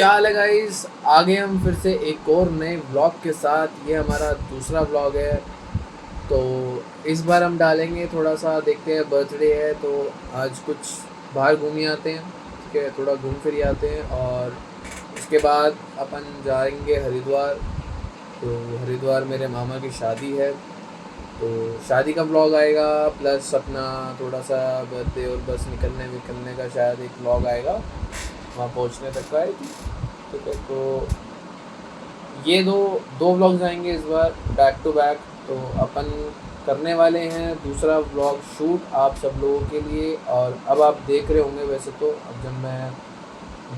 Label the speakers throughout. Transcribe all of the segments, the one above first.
Speaker 1: क्या हाल है गाइस। आगे हम फिर से एक और नए व्लॉग के साथ। ये हमारा दूसरा व्लॉग है। तो इस बार हम डालेंगे थोड़ा सा, देखते हैं, बर्थडे है तो आज कुछ बाहर घूम ही आते हैं। ठीक है, थोड़ा घूम फिर ही आते हैं और उसके बाद अपन जाएंगे हरिद्वार। तो हरिद्वार मेरे मामा की शादी है, तो शादी का व्लॉग आएगा, प्लस अपना थोड़ा सा बर्थडे और बस निकलने का शायद एक व्लॉग आएगा वहाँ पहुँचने तक का है। ठीक है, तो ये दो दो व्लॉग्स आएंगे इस बार बैक टू बैक। तो अपन करने वाले हैं दूसरा व्लॉग शूट आप सब लोगों के लिए। और अब आप देख रहे होंगे वैसे तो, अब जब मैं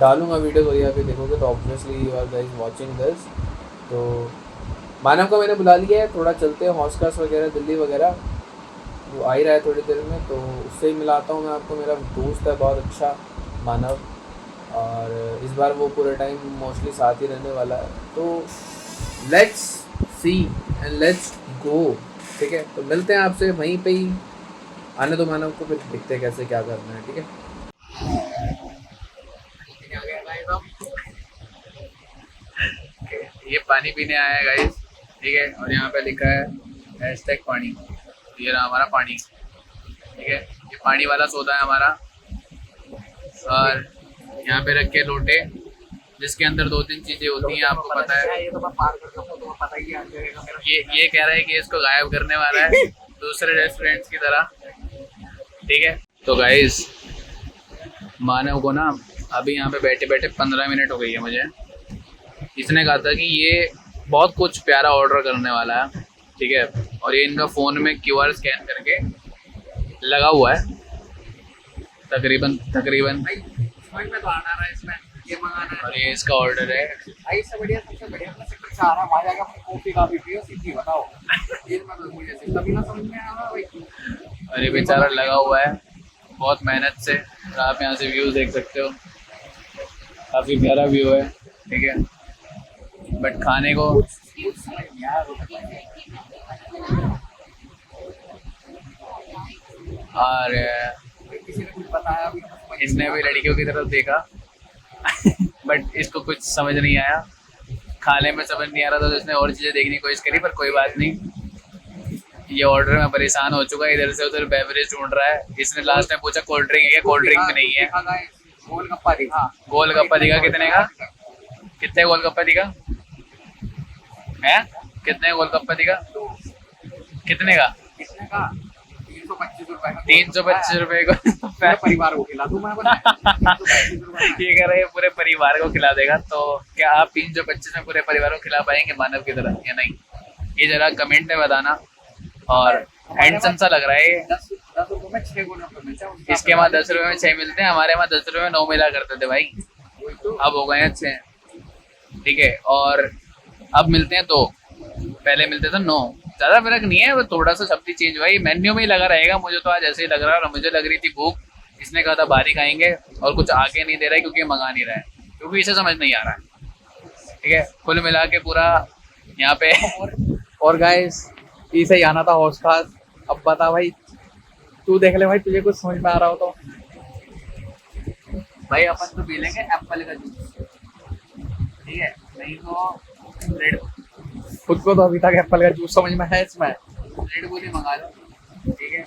Speaker 1: डालूंगा वीडियो तो यहाँ पे देखोगे तो obviously you are guys watching this. तो मानव को मैंने बुला लिया है, थोड़ा चलते हैं हॉस्कास वगैरह दिल्ली वगैरह, वो आ ही रहा है थोड़ी देर में, तो उससे ही मिलाता हूँ मैं आपको। मेरा दोस्त है बहुत अच्छा, मानव, और इस बार वो पूरे टाइम मोस्टली साथ ही रहने वाला है। तो let's see and let's go. ठीक है, तो मिलते हैं आपसे वहीं पे ही। आने दो मानव को, फिर देखते हैं कैसे क्या करना है। ठीक है, ये पानी पीने आया है गाइस। ठीक है, और यहाँ पे लिखा है हैशटैग पानी। ये रहा हमारा पानी। ठीक है, ये पानी वाला सौदा है हमारा। और यहाँ पे रखे लोटे जिसके अंदर 2-3 चीजें होती हैं, आपको पता है। ये कह रहा है कि इसको गायब करने वाला है दूसरे रेस्टोरेंट्स की तरह। ठीक है, तो गाइस मानव को ना अभी यहाँ पे बैठे बैठे 15 मिनट हो गई है मुझे। इसने कहा था कि ये बहुत कुछ प्यारा ऑर्डर करने वाला है। ठीक है, और ये इनका फ़ोन में QR स्कैन करके लगा हुआ है तकरीबन
Speaker 2: समझ में तो आ रहा है इसमें ये मंगाना है।
Speaker 1: और ये इसका ऑर्डर है।
Speaker 2: भाई सबसे बढ़िया सेक्टर से आ रहा है, वहाँ जाकर अपनी कॉफी का भी पियो, सीधी बताओ। ये मतलब मुझे तभी ना समझ में आ रहा भाई।
Speaker 1: और ये बेचारा लगा हुआ है बहुत मेहनत से, और आप यहाँ से व्यू देख सकते हो, काफ़ी प्यारा व्यू है। ठीक है, बट खाने को और
Speaker 2: किसी ने कुछ बताया भी,
Speaker 1: इसने भी लड़कियों की तरफ देखा बट इसको कुछ समझ नहीं आया, खाने में समझ नहीं आ रहा था, तो इसने और चीज़ें देखने की कोशिश करी, पर कोई बात नहीं। ये ऑर्डर में परेशान हो चुका है, इधर से उधर बेवरेज ढूंढ रहा है। इसने लास्ट में पूछा कोल्ड ड्रिंक है, कोल्ड ड्रिंक भी नहीं है।
Speaker 2: गोलगप्पा दिखा,
Speaker 1: गोलगप्पा दिखा, कितने का? कितने गोलगप्पा दिखा है? कितने गोलगप्पा दिखा? कितने का?
Speaker 2: कितने का? 325 रुपए का।
Speaker 1: 325 रुपए को
Speaker 2: पूरे परिवार को खिला दूं मैं बता।
Speaker 1: ये कह रहे हैं पूरे परिवार को खिला देगा। तो क्या आप 325 में पूरे परिवार को खिला पाएंगे मानव की तरह या नहीं? ये जरा कमेंट में बताना। और हैंडसम सा लग रहा है ये।
Speaker 2: 10 रुपए में 6 गोलगप्पे मिलते हैं।
Speaker 1: इसके वहाँ 10 रुपए में 6 मिलते हैं, हमारे वहाँ 10 रुपए में 9 मिला करते थे भाई, अब हो गए हैं 6। ठीक है, और अब मिलते हैं 2, पहले मिलते थे 9। ज़्यादा फर्क नहीं है, वो थोड़ा सा सब्जी चेंज भाई मेन्यू में ही लगा रहेगा। मुझे तो आज ऐसे ही लग रहा है, और मुझे लग रही थी भूख। इसने कहा था बाहर ही खाएंगे, और कुछ आगे नहीं दे रहा है क्योंकि मंगा नहीं रहा है, क्योंकि इसे समझ नहीं आ रहा है। ठीक है, कुल मिला के पूरा यहाँ पे
Speaker 2: और गाइस इसे ही आना था हॉस्कास। अब बता भाई, तू देख ले भाई, तुझे कुछ समझ में आ रहा हो तो। भाई अपन तो पी लेंगे एप्पल का जूस, ठीक है, नहीं तो रेड। खुद को तो अभी तक एप्पल का जूस समझ में है, इसमें रेड बुल ही मंगा लो। ठीक है,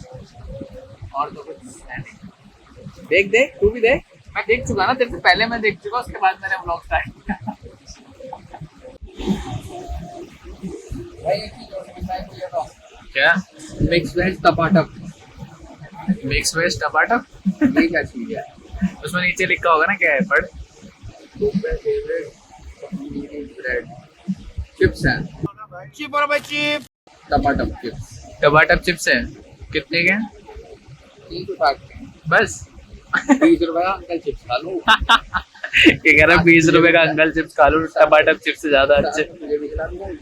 Speaker 2: और तो कुछ है नहीं। देख तू भी देख, मैं देख चुका ना तेरे से पहले, मैं देख चुका, उसके बाद मैंने व्लॉग स्टार्ट किया। भाई एक चीज और समझ में आई,
Speaker 1: क्या
Speaker 2: मिक्स वेज टपाटप।
Speaker 1: मिक्स वेज टपाटप?
Speaker 2: ये क्या चीज है?
Speaker 1: उसमें नीचे लिखा होगा ना क्या है, पढ़।
Speaker 2: ब्रेड चिप्स हैं, चिप और भाई चिप, टपाटप चिप्स।
Speaker 1: टमाटर चिप्स है, कितने के हैं?
Speaker 2: 360 के
Speaker 1: बस
Speaker 2: 20 रुपए का अंकल चिप्स खा लो।
Speaker 1: ये कह रहा है 20 रुपए का अंकल चिप्स खा लो, टमाटर चिप्स से ज्यादा अच्छे।
Speaker 2: मुझे भी खिला दो भाई।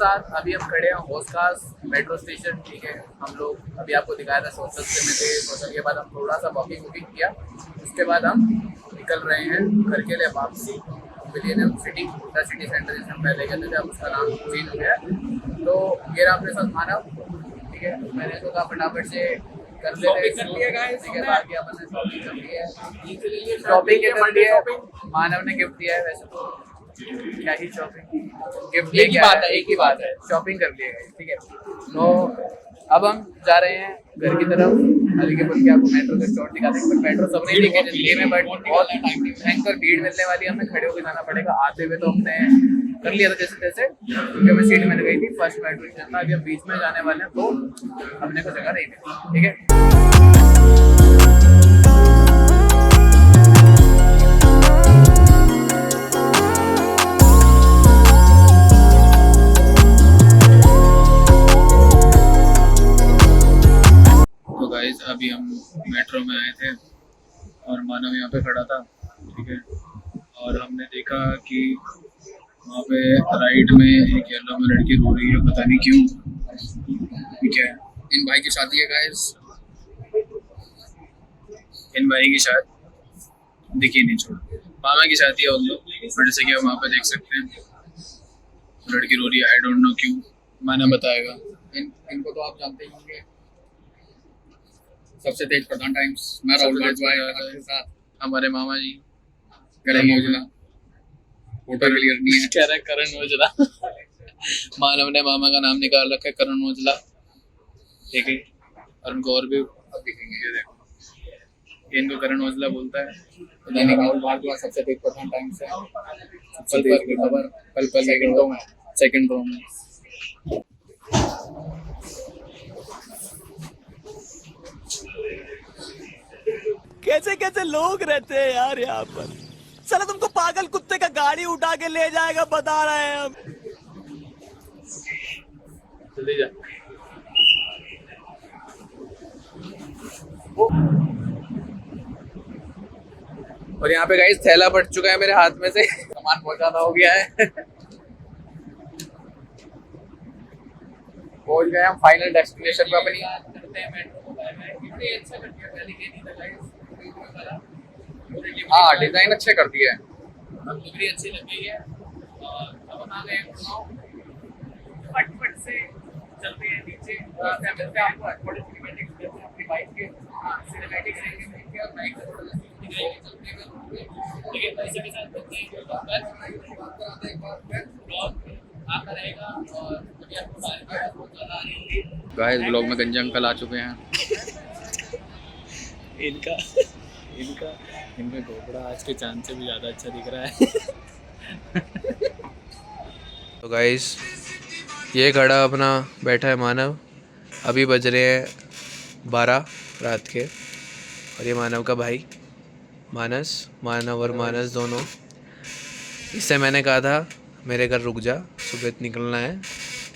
Speaker 2: साथ अभी हम खड़े हैं होस्कास मेट्रो स्टेशन। ठीक है, हम लोग अभी आपको दिखाया था सोशल से में थे। सोशल के बाद हम थोड़ा सा वॉकिंग किया, उसके बाद हम निकल रहे हैं घर के लिए वापसी। Millennium city, the city centre जिसे हम पहले कहते थे, अब उसका नाम चेंज हो गया है। तो ये रहा अपने साथ मानव। ठीक है, मैंने सोचा फटाफट से कर लेते हैं। ठीक है, बाकी अपन ने शॉपिंग कर ली है। शॉपिंग के कर ली है, मानव ने गिफ्ट दिया है। वैसे तो क्या ही शॉपिंग, गिफ्ट एक ही बात है, एक ही बात है, शॉपिंग कर लिए गए। ठीक है, तो अब हम जा रहे हैं घर की तरफ। हल्के फुल्के आपको मेट्रो के स्टोर दिखा देंगे, पर मेट्रो सब नहीं देखे जिंदगी में, बट बहुत भयंकर भीड़ मिलने वाली है। हमें खड़े होकर जाना पड़ेगा। आते हुए तो हमने कर लिया था जैसे तैसे, क्योंकि हमें सीट मिल गई थी फर्स्ट मेट्रो स्टेशन था। अभी हम बीच में जाने वाले हैं, तो अपने को जगह नहीं मिली। ठीक है,
Speaker 3: तो गाइस अभी हम मेट्रो में आए थे और मानव यहाँ पे खड़ा था। ठीक है, और हमने देखा कि वहाँ पे राइट में एक येलो में लड़की रो रही है, पता नहीं क्यों। ठीक है, इन भाई की शादी है गाइस, इन भाई की शादी दिखी नहीं, छोड़, मामा की शादी है उन लोग। बट जैसे कि हम वहाँ पे देख सकते हैं लड़की रो रही है, आई डोंट नो क्यों, माना बताएगा। इनको तो आप जानते ही होंगे, सबसे तेज प्रधान टाइम्स, मैं राहुल भारद्वाज आपके साथ, हमारे मामा जी करण औजला, फोटो क्लियर नहीं है, कह रहा है करण औजला। मानव ने मामा का नाम निकाल रखा है करण औजला। ठीक है, और उनको और भी अब दिखेंगे, ये देखो, ये इनको करण औजला बोलता है। दैनिक राहुल भारद्वाज सबसे तेज प्रधान टाइम्स है, सबसे तेज की खबर पल पल सेकंड रो में।
Speaker 4: कैसे कैसे लोग रहते हैं यार यहाँ पर। साला तुमको पागल कुत्ते का गाड़ी उठा के ले जाएगा, बता रहे हैं हम।
Speaker 3: जल्दी जा।
Speaker 2: और यहाँ पे गाइस थैला पड़ चुका है मेरे हाथ में से, सामान पहुंचाना हो गया है। पहुंच गए हम फाइनल डेस्टिनेशन पे अपनी। हाँ, डिजाइन अच्छे कर दिए हैं, डिग्री अच्छी लग गई है। और अब हम आ गए फटफट से चलते हैं नीचे, मिलते हैं आपको थोड़ी सिनेमैटिक्स देते हैं अपनी बाइक के। हाँ, सिनेमैटिक्स देंगे और बाइक से थोड़ा चलते हैं। ठीक है, पैसे के साथ चलते हैं, आता रहेगा। और अभी आपको बहुत ज़्यादा आ रही है।
Speaker 3: गाइस ब्लॉग में गंजा अंकल आ चुके हैं।
Speaker 4: इनका इनका इनका घोपड़ा आज के चांद से भी ज़्यादा अच्छा दिख रहा है।
Speaker 1: तो गाइस ये खड़ा अपना बैठा है मानव। अभी बज रहे हैं 12 रात के, और ये मानव का भाई मानस, मानव और मानस दोनों। इससे मैंने कहा था मेरे घर रुक जा, सुबह निकलना है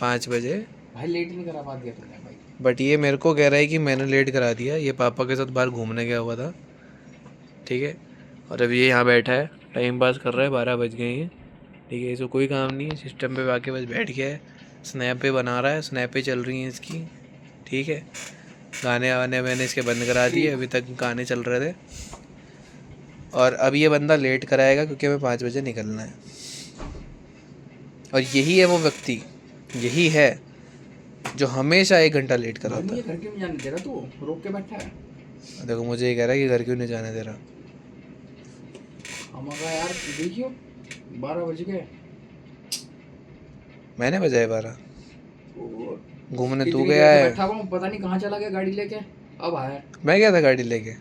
Speaker 1: 5 बजे।
Speaker 2: भाई लेट नहीं करा पा दिया तुमने भाई।
Speaker 1: बट ये मेरे को कह रहा है कि मैंने लेट करा दिया। ये पापा के साथ बाहर घूमने गया हुआ था। ठीक है, और अभी ये यहाँ बैठा है, टाइम पास कर रहा है। 12 बज गए हैं। ठीक है, इसको कोई काम नहीं है, सिस्टम पे आके बस बैठ गया है, स्नैप पे बना रहा है, स्नैप पे चल रही हैं इसकी। ठीक है, गाने वाने मैंने इसके बंद करा दिए, अभी तक गाने चल रहे थे। और अब ये बंदा लेट कराएगा क्योंकि हमें 5 बजे निकलना है। और यही है वो व्यक्ति, यही है जो हमेशा 1 घंटा लेट कराता है।
Speaker 2: घर क्यों नहीं जाने दे रहा तू, रोक के बैठा है।
Speaker 1: देखो मुझे ये कह रहा है कि घर क्यों नहीं जाने दे रहा।
Speaker 2: हम यार देखियो 12 बज गए।
Speaker 1: मैंने बजाए 12, घूमने तू
Speaker 2: कितनी
Speaker 1: गया
Speaker 2: देर से
Speaker 1: है।
Speaker 2: बैठा हुआ हूं, पता नहीं कहाँ चला गया गाड़ी लेके। अब आया।
Speaker 1: मैं गया था गाड़ी लेके।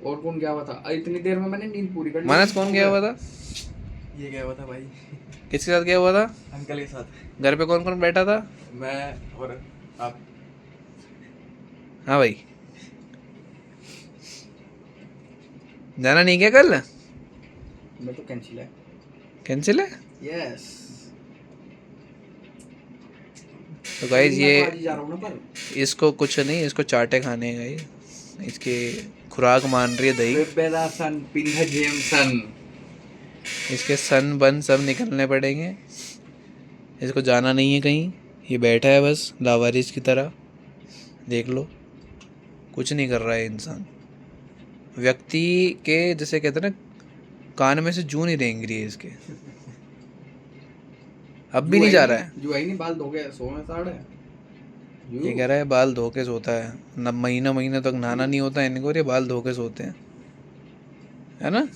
Speaker 2: और कौन गया हुआ था? इतनी देर में मैंने नींद पूरी कर ली।
Speaker 1: मानस कौन गया हुआ था?
Speaker 5: ये गया हुआ था भाई,
Speaker 1: किसके साथ गया हुआ था?
Speaker 5: अंकल के साथ।
Speaker 1: घर पे कौन कौन बैठा था?
Speaker 5: मैं और आप।
Speaker 1: हाँ भाई, जाना नहीं क्या कल?
Speaker 2: मैं तो कैंसिल है।
Speaker 1: कैंसिल है?
Speaker 2: यस।
Speaker 1: तो गाइज ये
Speaker 2: जा रहा हूँ ना, पर
Speaker 1: इसको कुछ नहीं, इसको चाटे खाने हैं गाइस। इसकी खुराक मान रही है दही।
Speaker 2: बेबेदा सन पिंधा जेमसन।
Speaker 1: इसके सन बन सब निकलने पड़ेंगे। इसको जाना नहीं है कहीं,
Speaker 3: ये बैठा है बस लावारिस की तरह, देख लो, कुछ नहीं कर रहा है इंसान। व्यक्ति के जैसे कहते हैं ना, कान में से जूं नहीं रेंग रही है इसके, अब भी नहीं जा रहा है।
Speaker 5: जो है नहीं बाल धो के सोने साढ़े
Speaker 3: ये कह रहा है बाल धो के सोता है, न महीना तक नहाना नहीं होता इनको, और ये बाल धो के सोते हैं, है ना।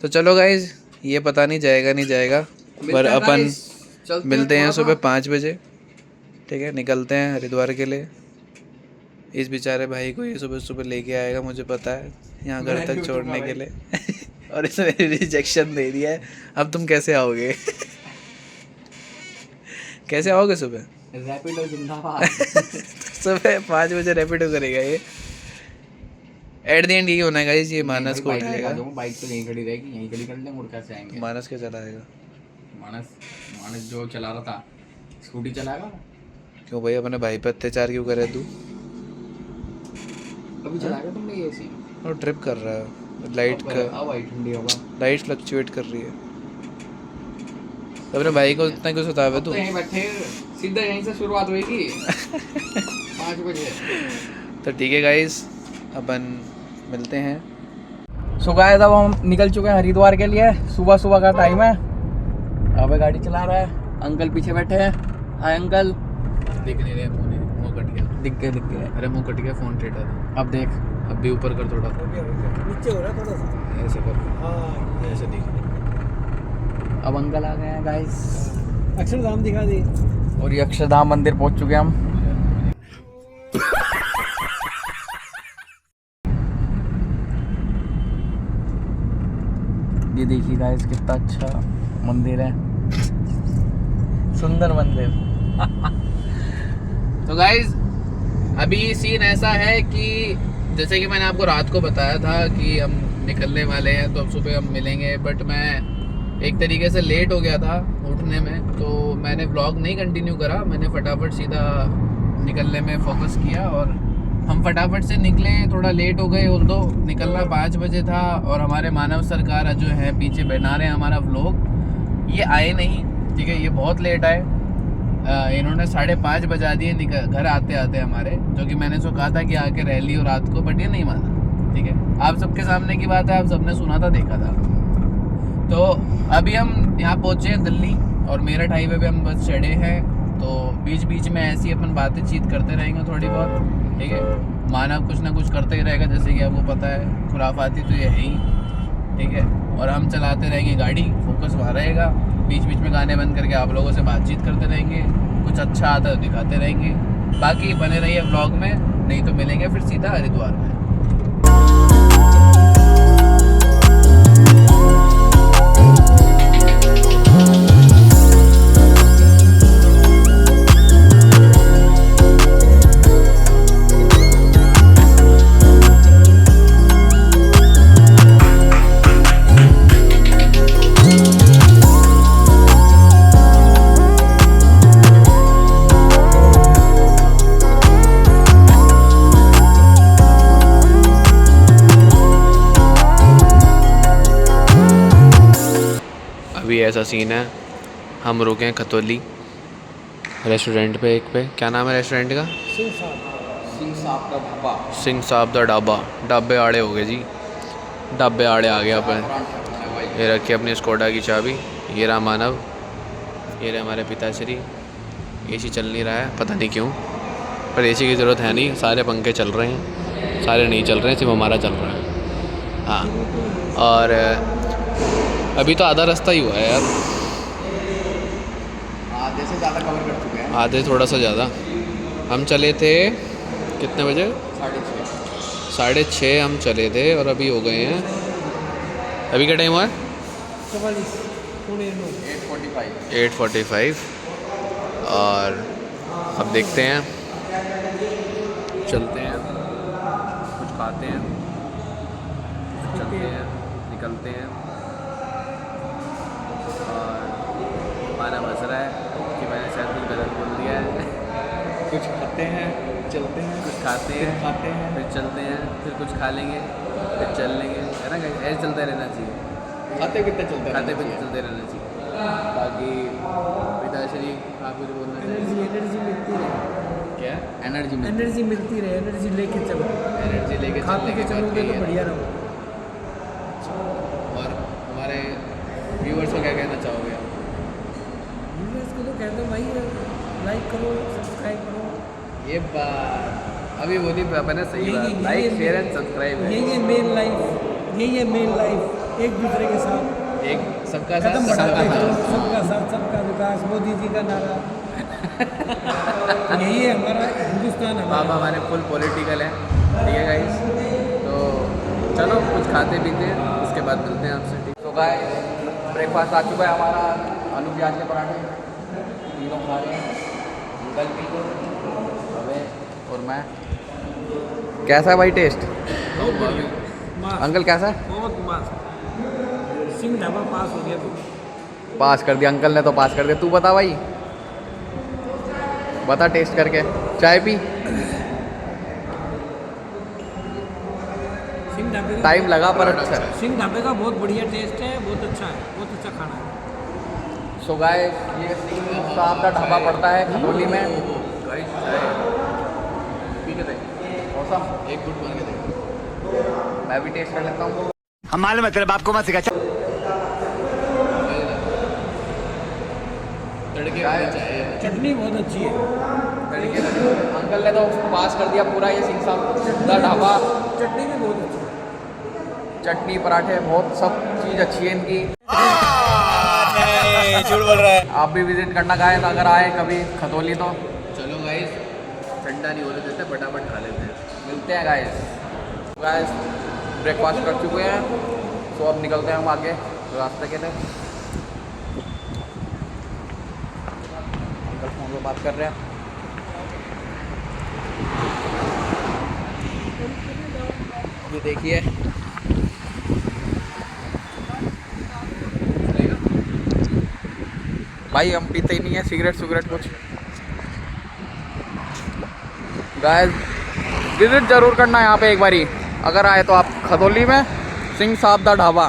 Speaker 3: तो चलो गाइज, ये पता नहीं जाएगा नहीं जाएगा, पर अपन मिलते हैं सुबह 5 बजे, ठीक है। निकलते हैं हरिद्वार के लिए। इस बेचारे भाई को ये सुबह सुबह लेके आएगा, मुझे पता है, यहाँ घर तक छोड़ने के लिए और इसने रिजेक्शन दे दिया है। अब तुम कैसे आओगे कैसे आओगे सुबह?
Speaker 5: रैपिडो जिंदाबाद।
Speaker 3: सुबह 5 बजे रैपिडो करेगा ये। एट द एंड यही होना है गाइस, ये मानस को उठाएगा।
Speaker 5: बाइक तो यहीं खड़ी रहेगी, यहीं खड़ी कर लेंगे और कैसे आएंगे।
Speaker 3: मानस क्या चलाएगा?
Speaker 5: मानस जो चला रहा था स्कूटी चलाएगा।
Speaker 3: क्यों भाई, अपने भाई पे अत्याचार क्यों करे तू?
Speaker 5: अभी चलाएगा तुमने ये सी?
Speaker 3: वो ट्रिप कर रहा है, लाइट का
Speaker 5: ठंडी हवा,
Speaker 3: लाइट फ्लक्चुएट कर रही है। अपने भाई को इतना क्यों सतावे तू?
Speaker 5: तो यहीं बैठे, सीधा यहीं से शुरुआत होगी 5 बजे।
Speaker 3: तो ठीक है गाइस, अपन मिलते हैं।
Speaker 2: सो गाइस, अब हम निकल चुके हैं हरिद्वार के लिए। सुबह सुबह का टाइम है। अब गाड़ी चला रहा है अंकल, पीछे बैठे हैं। Hi uncle.
Speaker 3: दिख नहीं रहे, मुंह कट गया।
Speaker 2: दिख गए।
Speaker 3: अरे मुंह कट गया, फोन टेढ़ा था।
Speaker 2: अब देख,
Speaker 3: अब भी ऊपर कर थोड़ा,
Speaker 4: नीचे हो रहा थोड़ा सा।
Speaker 3: ऐसे कर,
Speaker 4: हाँ,
Speaker 3: ऐसे दिख।
Speaker 2: अब अंकल आ गए हैं गाइस,
Speaker 4: अक्षरधाम दिखा दी।
Speaker 2: और ये अक्षरधाम मंदिर पहुंच चुके हैं हम। ये देखिए गाइस, कितना अच्छा मंदिर है, सुंदर मंदिर।
Speaker 3: तो गाइज, अभी सीन ऐसा है कि जैसे कि मैंने आपको रात को बताया था कि हम निकलने वाले हैं, तो अब सुबह हम मिलेंगे। बट मैं एक तरीके से लेट हो गया था उठने में, तो मैंने व्लॉग नहीं कंटिन्यू करा। मैंने फटाफट सीधा निकलने में फोकस किया और हम फटाफट से निकले। थोड़ा लेट हो गए, ऑल्दो निकलना 5 बजे था। और हमारे मानव सरकार जो है पीछे बना रहे हैं हमारा व्लॉग, ये आए नहीं, ठीक है। ये बहुत लेट आए, इन्होंने 5:30 बजा दिए घर आते आते हमारे, जो कि मैंने सो कहा था कि आके रह लियो रात को, बट ये नहीं माना, ठीक है। आप सबके सामने की बात है, आप सबने सुना था, देखा था। तो अभी हम यहाँ पहुँचे हैं दिल्ली, और मेरठ हाईवे पे हम बस चढ़े हैं। तो बीच बीच में ऐसी अपन बातचीत करते रहेंगे थोड़ी बहुत, ठीक है। मानव कुछ ना कुछ करते ही रहेगा, जैसे कि आपको पता है, खुराफाती तो ये है ही, ठीक है। और हम चलाते रहेंगे गाड़ी, फोकस वहाँ रहेगा। बीच बीच में गाने बंद करके आप लोगों से बातचीत करते रहेंगे, कुछ अच्छा आता है तो दिखाते रहेंगे। बाकी बने रहिए व्लॉग में, नहीं तो मिलेंगे फिर सीधा हरिद्वार में। अभी ऐसा सीन है, हम रुके हैं खतौली रेस्टोरेंट पे, एक पे, क्या नाम है रेस्टोरेंट का? सिंह साहब दा ढाबा। ढाबे आड़े हो गए जी, ढाबे आड़े आ गया अपन। ये रखी अपनी स्कोडा की चाबी, ये रहा मानव, ये रहे हमारे पिताश्री। एसी चल नहीं रहा है, पता नहीं क्यों, पर एसी की ज़रूरत है नहीं, सारे पंखे चल रहे हैं। सारे नहीं चल रहे हैं, सिर्फ हमारा चल रहा है। हाँ, और अभी तो आधा रास्ता ही हुआ है यार,
Speaker 5: आधे से ज़्यादा कवर कर चुके हैं।
Speaker 3: आधे थोड़ा सा ज़्यादा। हम चले थे कितने बजे? 6:30 हम चले थे, और अभी हो गए हैं, अभी क्या टाइम हुआ है? 8:45। और अब देखते हैं, चलते हैं, कुछ खाते हैं, चलते हैं, निकलते हैं। और मानव हंस रहा है कि मैंने शायद कुछ गलत बोल दिया है।
Speaker 5: कुछ खाते हैं, चलते हैं,
Speaker 3: कुछ खाते हैं, फिर चलते हैं, फिर कुछ खा लेंगे, फिर चल लेंगे, है ना। ऐसे चलते रहना चाहिए,
Speaker 5: खाते कितने चलते हैं,
Speaker 3: खाते पीते चलते रहना चाहिए। बाकी
Speaker 1: पिताश्री आप कुछ बोलना
Speaker 6: एनर्जी एनर्जी मिलती रहे,
Speaker 1: क्या एनर्जी में
Speaker 6: एनर्जी मिलती रहे, एनर्जी लेके चलो,
Speaker 1: एनर्जी लेके
Speaker 6: खा
Speaker 1: चलने
Speaker 6: पी के
Speaker 1: की बात
Speaker 6: चलोगे
Speaker 1: कही
Speaker 6: तो
Speaker 1: है।
Speaker 6: बढ़िया रहो।
Speaker 1: और हमारे व्यूअर्स को क्या कहना चाहोगे आप?
Speaker 6: व्यूअर्स को तो कहते हो भाई लाइक करो, सब्सक्राइब करो।
Speaker 1: ये बात अभी बोली मैंने सही बात, लाइक शेयर एंड सब्सक्राइब है।
Speaker 6: यही है मेन लाइफ, यही है मेन लाइफ, एक दूसरे के साथ
Speaker 1: एक सबका साथ
Speaker 6: कदम
Speaker 1: सबका
Speaker 6: बढ़ाते चलो,
Speaker 1: विकास।
Speaker 6: सबका साथ सबका विकास, मोदी जी का नारा। यही है हमारा हिंदुस्तान
Speaker 1: बाबा
Speaker 6: हमारा।
Speaker 1: हमारे फुल पॉलिटिकल है, ठीक है गाइस। तो चलो कुछ खाते पीते हैं, उसके बाद मिलते हैं आपसे, ठीक।
Speaker 2: तो गाइस ब्रेकफास्ट आ चुका है हमारा, आलू प्याज के पराठे तीनों खा रहे हैं, अंकल भी हमें और मैं। कैसा है भाई टेस्ट?
Speaker 6: बहुत बढ़िया,
Speaker 2: अंकल कैसा है?
Speaker 6: बहुत मस्त। सिंह ढाबा पास हो गया तो
Speaker 2: पास कर दिया अंकल ने, तो पास कर दिया। तू बता भाई, बता टेस्ट करके। चाय पी?
Speaker 6: सिंह ढाबे का
Speaker 2: टाइम लगा पर अच्छा है।
Speaker 6: सिंह ढाबे का बहुत बढ़िया टेस्ट है, बहुत अच्छा है, बहुत अच्छा खाना है।
Speaker 2: सो गाइस ये सिंह साहब का ढाबा पड़ता है खतौली में।
Speaker 1: गाइस चाय
Speaker 2: पी के देख, मौसम
Speaker 1: एक गुट मार के देखो।
Speaker 2: मैं भी टेस्ट कर लेता हूँ।
Speaker 4: हम मालूम है तेरे बाप को मत सिखा।
Speaker 1: तड़के वाली चाय है।
Speaker 6: चटनी बहुत अच्छी है,
Speaker 2: तड़के वाली। अंकल ने तो पास कर दिया पूरा ये सिंह साहब का ढाबा।
Speaker 6: चटनी भी बहुत अच्छी है।
Speaker 2: चटनी पराठे बहुत सब चीज़ अच्छी है इनकी।
Speaker 4: झूठ बोल रहा है।
Speaker 2: आप भी विजिट करना चाहें तो अगर आए कभी खतौली तो
Speaker 1: चलो गाइस ठंडा नहीं होने देते, फटाफट खा लेते हैं।
Speaker 2: मिलते हैं गाइस। गाइस ब्रेकफास्ट कर चुके हैं, तो अब निकलते हैं हम आगे रास्ते के लिए। अंकल फोन पे बात कर रहे हैं। ये देखिए भाई, हम पीते ही नहीं है सिगरेट कुछ। गाइस विजिट जरूर करना यहाँ पे एक बारी, अगर आए तो आप खतौली में सिंह साहब दा dhaba.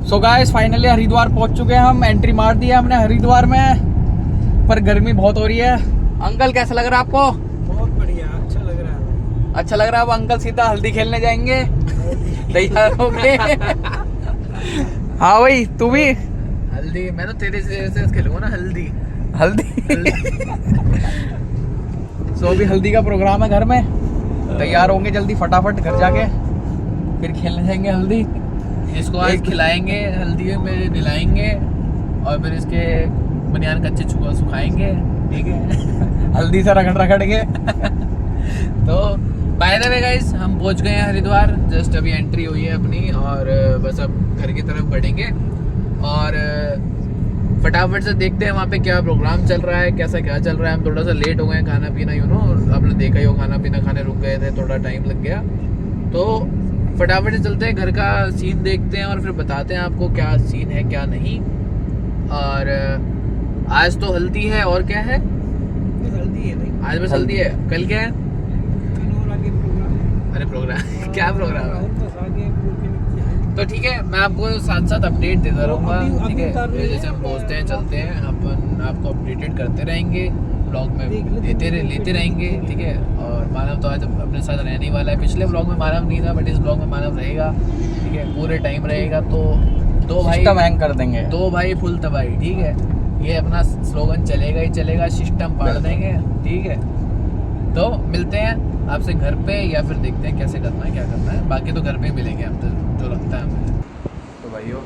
Speaker 2: So guys finally Haridwar पहुंच चुके हैं हम। एंट्री मार दी है हमने हरिद्वार में, पर गर्मी बहुत हो रही है। अंकल कैसा लग रहा है आपको?
Speaker 6: बहुत बढ़िया, अच्छा लग रहा है।
Speaker 2: अच्छा लग रहा है। अब अंकल सीधा हल्दी खेलने जाएंगे, तैयार हो गए? हाँ भाई तू भी?
Speaker 1: हल्दी मैं तो तेरे से खेलूंगा ना, हल्दी
Speaker 2: हल्दी सो अभी हल्दी का प्रोग्राम है घर में, तैयार होंगे जल्दी फटाफट घर जाके, फिर खेलने जाएंगे हल्दी।
Speaker 1: इसको आज खिलाएंगे, हल्दी में नहलाएंगे और फिर इसके बनियान कच्चे सुखाएंगे, ठीक है।
Speaker 2: हल्दी से रगड़ के
Speaker 1: तो बाय द वे गाइस हम पहुंच गए हैं हरिद्वार, जस्ट अभी एंट्री हुई है अपनी, और बस अब घर की तरफ बढ़ेंगे और फटाफट से देखते हैं वहाँ पे क्या प्रोग्राम चल रहा है, कैसा क्या चल रहा है। हम थोड़ा सा लेट हो गए हैं खाना पीना, यू नो, आपने देखा ही हो, खाना पीना खाने रुक गए थे, थोड़ा टाइम लग गया। तो फटाफट से चलते हैं, घर का सीन देखते हैं और फिर बताते हैं आपको क्या सीन है क्या नहीं। और आज तो हल्दी है, और क्या है?
Speaker 6: हल्दी है नहीं,
Speaker 1: आज बस हल्दी है, कल क्या है?
Speaker 6: और आगे प्रोग्राम है।
Speaker 1: अरे प्रोग्राम क्या प्रोग्राम है?
Speaker 6: और बस आगे पूरे
Speaker 1: तो ठीक है, मैं आपको साथ साथ अपडेट देता रहूँगा,
Speaker 6: अभी
Speaker 1: ठीक है।
Speaker 6: कर रहे हैं।
Speaker 1: जैसे हम पहुँचते हैं चलते हैं, अपन आपको अपडेटेड करते रहेंगे, ब्लॉग में लेते रहेंगे, ठीक है। और मानव तो आज अपने साथ रहने ही वाला है। पिछले ब्लॉग में मानव नहीं था, बट इस ब्लॉग में मानव रहेगा, ठीक है, पूरे टाइम रहेगा। तो दो भाई
Speaker 2: सिस्टम हैंग कर देंगे।
Speaker 1: दो भाई फुल तबाही, ठीक है। ये अपना स्लोगन चलेगा ही चलेगा, सिस्टम पाड़ देंगे, ठीक है। तो मिलते हैं आपसे घर पे, या फिर देखते हैं कैसे करना है क्या करना है। बाकी तो घर पे ही मिलेंगे हम, तो जो लगता है मुझे। तो भाइयों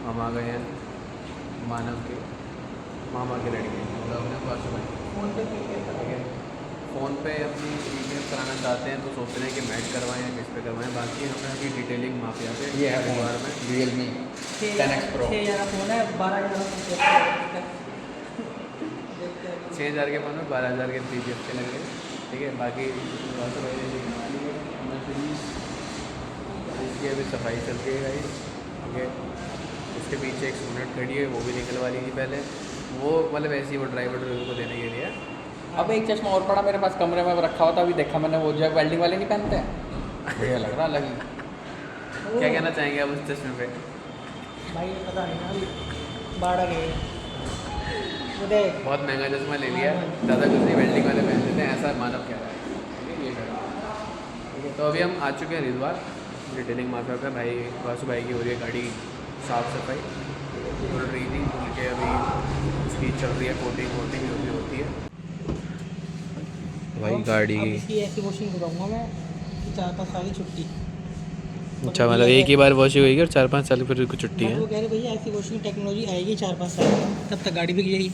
Speaker 1: हम आ गए हैं मानव के मामा के लड़के, फ़ोन पे, ठीक है। फ़ोन पे अपनी ट्रीटमेंट कराना चाहते हैं, तो सोच रहे हैं कि मैच करवाएं या किस पे करवाएं। बाकी हमें अभी डिटेलिंग माफिया पे
Speaker 2: ये है
Speaker 1: बार में
Speaker 2: Realme 10X Pro।
Speaker 1: 6,000 के फोन में 12,000 के 3 जी अच्छे लगे, ठीक है। बाकी इसकी अभी सफाई चल रही है, ठीक है। उसके पीछे एक सोनेट खड़ी है, वो भी निकलवा ली थी पहले, वो मतलब ऐसी वो ड्राइवर को देने के लिए,
Speaker 5: अब एक चश्मा और पड़ा मेरे पास कमरे में रखा हुआ था, अभी देखा मैंने, वो जो वेल्डिंग वाले नहीं पहनते हैं, बढ़िया लग रहा अलग ही।
Speaker 1: क्या कहना चाहेंगे आप उस चश्मे पे?
Speaker 6: भाई पता नहीं ना, बाड़ा गए मुझे।
Speaker 1: बहुत महंगा चश्मा ले लिया, ज़्यादा कुछ नहीं, वेल्डिंग वाले पहन लेते हैं, ऐसा मानव कह रहा है। ठीक है, ये कह रहा है। ठीक है, तो अभी हम आ चुके हैं हरिद्वार रिटेलिंग माफिया पे। भाई वासु भाई की हो रही है गाड़ी साफ़ सफाई, धुल रही थी, धुल के अभी उसकी चल रही है कोटिंग वोटिंग जो भी होती है। भाई गाड़ी
Speaker 6: अब इसकी ऐसी वॉशिंग कराऊंगा मैं कि 4-5 साल की छुट्टी।
Speaker 1: अच्छा, मतलब एक ही बार वॉशिंग होगी और 4-5 साल फिर कुछ छुट्टी
Speaker 6: बट
Speaker 1: है।
Speaker 6: वो कह रहे भैया ऐसी वॉशिंग टेक्नोलॉजी आएगी 4-5 साल में, तब तक गाड़ी बिक जाएगी।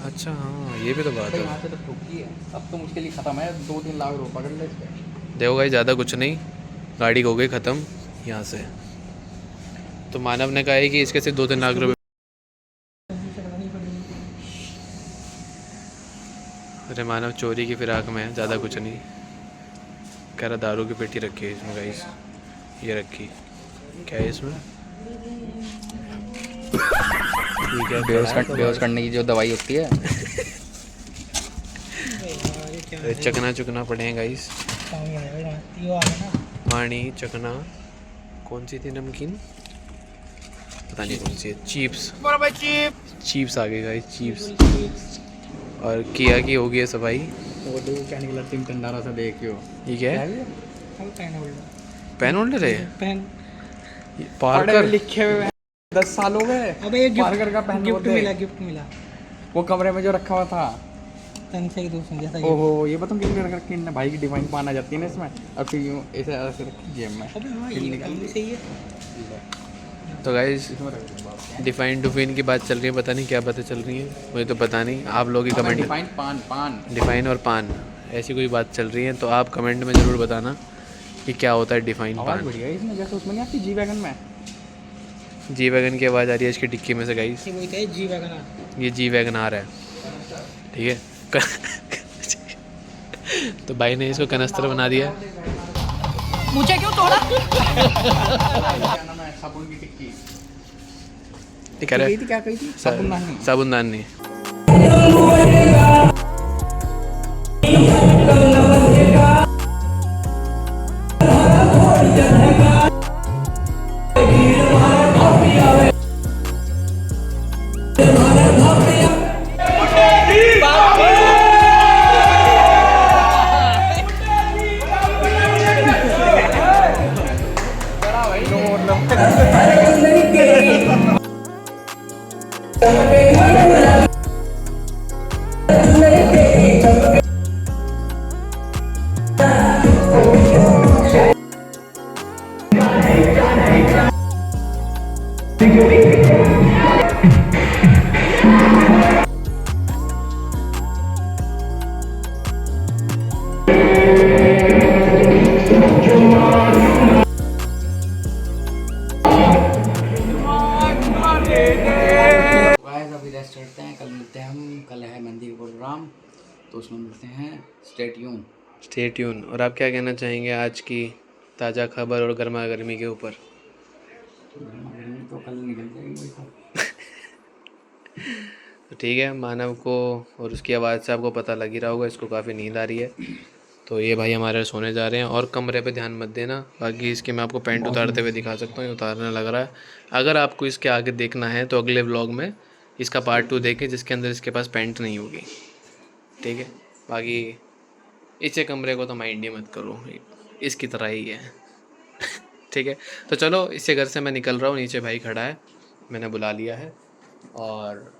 Speaker 1: अच्छा हाँ, ये भी तो बात
Speaker 5: भाई
Speaker 1: है।
Speaker 5: यहाँ से तो ठुकी है, अब तो मुश्किल ही खत्म है, 2-3 लाख रुपये पकड़ ले इस पे।
Speaker 1: देखो भाई, ज़्यादा कुछ नहीं, गाड़ी हो गई ख़त्म यहाँ से। तो मानव ने कहा है कि इसके सिर्फ 2-3 लाख रुपए। अरे मानव चोरी की फिराक में है, ज़्यादा कुछ नहीं। कह रहा दारू की पेटी रखी है इसमें गाइस, ये रखी। क्या है इसमें? ठीक है,
Speaker 5: बेहोश करने की जो दवाई होती है।
Speaker 1: चकना चुकना पड़े हैं गाइस,
Speaker 6: ये आ गया ना,
Speaker 1: पानी चकना। कौन सी थी नमकीन, पता नहीं कौन सी है। चिप्स, चिप्स आ गए गाइस, चिप्स। और किया की होगी है सफाई।
Speaker 5: वो दो कहने की लड़ती कंधारा सा देखियो।
Speaker 1: ये क्या है?
Speaker 6: अब पेन होल्डर,
Speaker 1: पेन होल्डर है?
Speaker 6: पेन।
Speaker 1: पार्कर
Speaker 5: लिखे हुए 10 साल हो गए।
Speaker 6: अबे ये
Speaker 5: पार्कर का पेन
Speaker 6: गिफ्ट
Speaker 5: होते।
Speaker 6: मिला, गिफ्ट मिला
Speaker 5: वो कमरे में जो रखा हुआ था।
Speaker 6: तन से ही दोस्त जैसा ये।
Speaker 5: ओहो, ये बताऊँ किन रखी ना भाई की डिवाइन पान आ जाती है ना इसमें, और फिर यूँ ऐसे ऐसे रखी जेब में।
Speaker 6: अबे हाँ,
Speaker 5: फिर
Speaker 6: ये
Speaker 5: निकाल
Speaker 6: काम भी सही है।
Speaker 1: तो गाइस
Speaker 5: इसमें रख दूँगा।
Speaker 1: डिफाइन डुफाइन की बात चल रही है, पता नहीं क्या बातें चल रही हैं, मुझे तो पता नहीं। आप लोग ही कमेंट,
Speaker 5: डिवाइन पान पान
Speaker 1: डिफाइन और पान ऐसी कोई बात चल रही है तो आप कमेंट में ज़रूर बताना कि क्या होता है डिफाइन
Speaker 5: आवाज़
Speaker 1: पान।
Speaker 5: बढ़िया है इसमें, जैसे उसमें नहीं आती जी वैगन में।
Speaker 1: जी वैगन की आवाज़ आ रही है इसकी डिक्की में से गाइस।
Speaker 6: ये वही था जी वैगन।
Speaker 1: ये जी वैगन आ रहा है, ठीक है। तो भाई ने इसको कनस्तर बना दिया।
Speaker 6: मुझे क्यों तोड़ा?
Speaker 5: क्या नाम है, साबुन की टिक्की।
Speaker 1: कह रहा
Speaker 5: कही थी, क्या कही थी? साबुनदानी।
Speaker 1: साबुनदानी।
Speaker 5: गाइस अभी रेस्ट करते हैं, कल मिलते हैं हम। कल है मेहंदी का प्रोग्राम, तो उसमें मिलते हैं। Stay tune.
Speaker 1: Stay tune. और आप क्या कहना चाहेंगे आज की ताज़ा खबर और गर्मा गर्मी के ऊपर?
Speaker 5: तो कल निकल जाएगी भाई तो।
Speaker 1: तो ठीक है, मानव को और उसकी आवाज़ से आपको पता लग ही रहा होगा इसको काफ़ी नींद आ रही है। तो ये भाई हमारे सोने जा रहे हैं, और कमरे पे ध्यान मत देना। बाकी इसके मैं आपको पैंट उतारते हुए दिखा सकता हूँ, ये उतारने लग रहा है। अगर आपको इसके आगे देखना है तो अगले व्लॉग में इसका पार्ट 2 देखें, जिसके अंदर इसके पास पैंट नहीं होगी, ठीक है। बाकी इसे कमरे को तो माइंड ही मत करो, इसकी तरह ही है। ठीक है, तो चलो इससे घर से मैं निकल रहा हूँ। नीचे भाई खड़ा है, मैंने बुला लिया है, और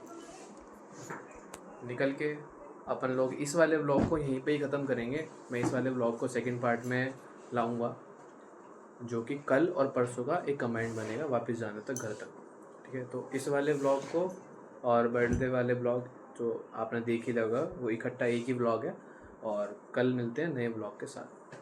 Speaker 1: निकल के अपन लोग इस वाले व्लॉग को यहीं पे ही ख़त्म करेंगे। मैं इस वाले व्लॉग को सेकंड पार्ट में लाऊंगा, जो कि कल और परसों का एक कमेंट बनेगा वापस जाने तक घर तक, ठीक है। तो इस वाले व्लॉग को और बर्थडे वाले व्लॉग जो आपने देख ही लगा, वो इकट्ठा एक ही व्लॉग है, और कल मिलते हैं नए व्लॉग के साथ।